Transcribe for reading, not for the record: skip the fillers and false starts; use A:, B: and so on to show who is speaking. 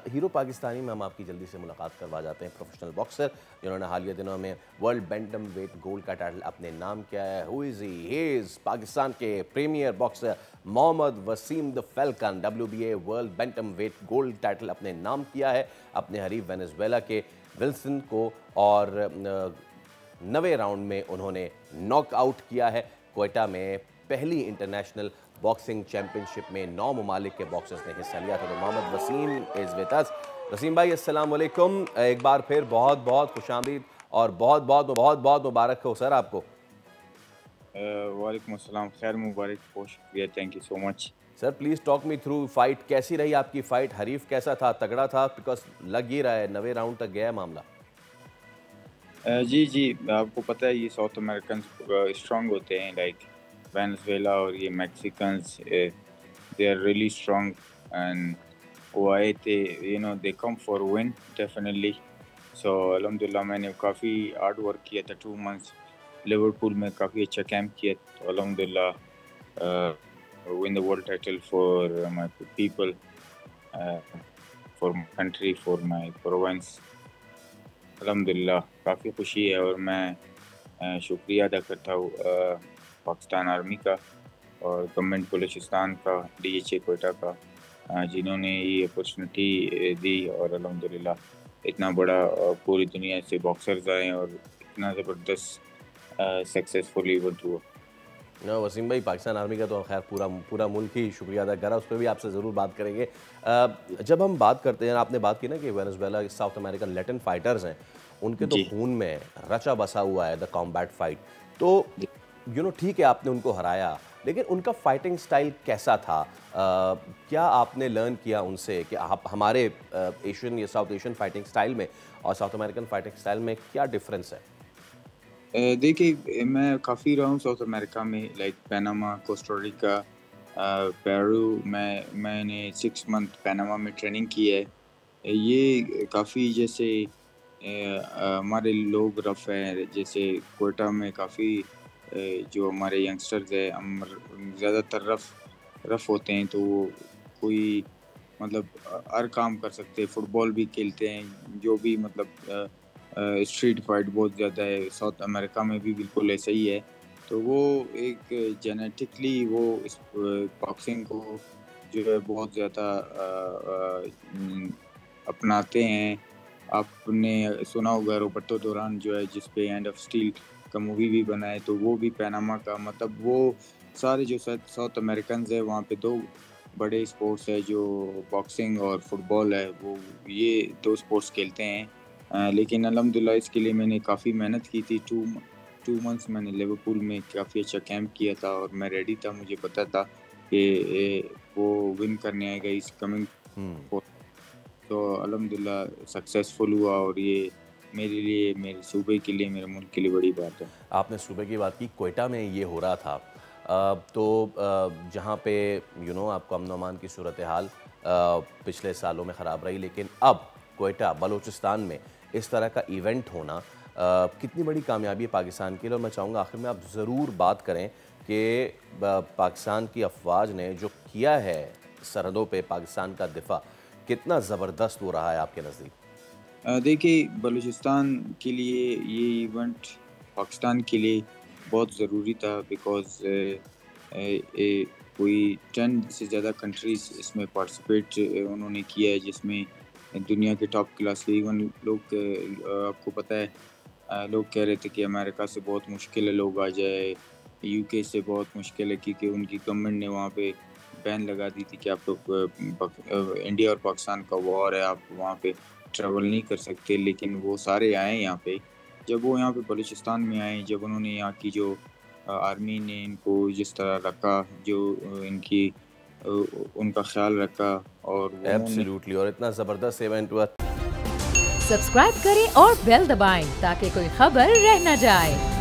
A: Hero Pakistani में हम आपकी जल्दी से मुलाकात करवा जाते हैं। प्रोफेशनल बॉक्सर जिन्होंने हालिया दिनों में वर्ल्ड बैंटम वेट गोल्ड का टाइटल अपने नाम किया है। Who is he is Pakistan के premier boxer Mohammad Waseem the falcon. WBA world bantamweight gold title अपने नाम किया है। अपने हरीफ वेनेजुएला के विल्सन को और 9वें राउंड में उन्होंने नॉकआउट किया है। क्वेटा में पहली इंटरनेशनल बॉक्सिंग चैंपियनशिप में 9 ममालिक के बॉक्सर्स ने हिस्सा लिया था। तो Mohammad Wasim is with us. Wasim भाई अस्सलाम वालेकुम, एक बार फिर बहुत बहुत खुशामदीद और बहुत बहुत मुबारक हो सर आपको।
B: वालेकुम अस्सलाम, खैर मुबारक, बहुत शुक्रिया, thank you so much.
A: Sir please talk me through fight, कैसी रही आपकी फ़ाइट? हरीफ कैसा था? तगड़ा था? बिकॉज लग ही रहा है 9वें राउंड तक गया है मामला।
B: जी जी, आपको पता है ये साउथ अमेरिकन स्ट्रांग होते हैं, लाइक वेनेजुएला और ये Mexicans, they are really strong. And वो आए थे, they come for win definitely. So अल्हम्दुलिल्लाह मैंने काफ़ी हार्ड वर्क किया था, 2 मंथ्स लिवरपूल में काफ़ी अच्छा कैंप किया, तो अल्हम्दुलिल्लाह win the world title for my people, for my country, for my province. अल्हम्दुलिल्लाह काफ़ी खुशी है और मैं शुक्रिया अदा करता हूँ पाकिस्तान आर्मी का और गवर्नमेंट बलूचिस्तान का, DHA क्वेटा का, जिन्होंने ये अपॉर्चुनिटी दी। और अल्हम्दुलिल्लाह इतना बड़ा पूरी दुनिया से बॉक्सर्स आए और इतना ज़बरदस्त सक्सेसफुल इवेंट हुआ।
A: ना वसीम भाई, पाकिस्तान आर्मी का तो खैर पूरा मुल्क ही शुक्रिया अदा कर रहा है, उस पर भी आपसे ज़रूर बात करेंगे। जब हम बात करते हैं, आपने बात की ना कि Venezuela south American Latin fighters हैं, उनके तो
B: जी
A: खून में रचा बसा हुआ है द कॉम्बैट फाइट। तो ठीक है आपने उनको हराया, लेकिन उनका फाइटिंग स्टाइल कैसा था? क्या आपने लर्न किया उनसे कि आप हमारे एशियन या साउथ एशियन फाइटिंग स्टाइल में और साउथ अमेरिकन फाइटिंग स्टाइल में क्या डिफरेंस है?
B: देखिए, मैं काफ़ी रहा हूँ साउथ अमेरिका में, like Panama, Costa Rica, Peru. मैंने 6 मंथ पनामा में ट्रेनिंग की है। ये काफ़ी जैसे हमारे लोग रफ़ हैं, जैसे कोयटा में काफ़ी जो हमारे यंगस्टर्स हैं, हम ज़्यादातर रफ़ होते हैं, तो वो कोई मतलब हर काम कर सकते हैं, फुटबॉल भी खेलते हैं, जो भी मतलब स्ट्रीट फाइट बहुत ज़्यादा है। साउथ अमेरिका में भी बिल्कुल ऐसा ही है। तो वो एक जेनेटिकली वो इस बॉक्सिंग को जो है बहुत ज़्यादा अपनाते हैं। आपने सुना होगा रोबर्टो दुरान जो है, जिस पे एंड ऑफ स्टील का मूवी भी बना है, तो वो भी पनामा का, मतलब वो सारे जो साउथ अमेरिकन्स हैं वहाँ पे 2 बड़े स्पोर्ट्स है, जो बॉक्सिंग और फुटबॉल है, वो ये 2 स्पोर्ट्स खेलते हैं। लेकिन अल्हम्दुलिल्लाह इसके लिए मैंने काफ़ी मेहनत की थी। 2 मंथ्स मैंने लिवरपूल में काफ़ी अच्छा कैंप किया था और मैं रेडी था, मुझे पता था कि वो विन करने आएगा इस कमिंग
A: हम्म।
B: फो तो अल्हम्दुलिल्लाह सक्सेसफुल हुआ और ये मेरे लिए, मेरे सूबे के लिए, मेरे मुल्क के लिए बड़ी बात है।
A: आपने सूबे की बात की, क्वेटा में ये हो रहा था। जहाँ पे आपको अमन-ओ-अमान की सूरत हाल पिछले सालों में ख़राब रही, लेकिन अब क्वेटा बलूचिस्तान में इस तरह का इवेंट होना कितनी बड़ी कामयाबी है पाकिस्तान के लिए। और मैं चाहूँगा आखिर में आप ज़रूर बात करें कि पाकिस्तान की अफवाज ने जो किया है सरहदों पे पाकिस्तान का दिफा, कितना ज़बरदस्त हो रहा है आपके नज़दीक?
B: देखिए, बलूचिस्तान के लिए ये इवेंट पाकिस्तान के लिए बहुत ज़रूरी था, बिकॉज़ कोई 10 से ज़्यादा कंट्रीज़ इसमें पार्टिसिपेट उन्होंने किया है, जिसमें दुनिया के टॉप क्लास के इवन लोग, आपको पता है, लोग कह रहे थे कि अमेरिका से बहुत मुश्किल है लोग आ जाए, यूके से बहुत मुश्किल है, क्योंकि उनकी गवर्नमेंट ने वहाँ पे बैन लगा दी थी कि आप लोग इंडिया और पाकिस्तान का वॉर है, आप वहाँ पे ट्रैवल नहीं कर सकते। लेकिन वो सारे आए यहाँ पे, जब वो यहाँ पे बलूचिस्तान में आए, जब उन्होंने यहाँ की जो आर्मी ने इनको जिस तरह रखा, जो इनकी उनका ख्याल रखा, और उन्होंने
A: एब्सोल्युटली, और इतना ज़बरदस्त इवेंट हुआ।
C: सब्सक्राइब करें और बेल दबाएं ताकि कोई खबर रह न जाए।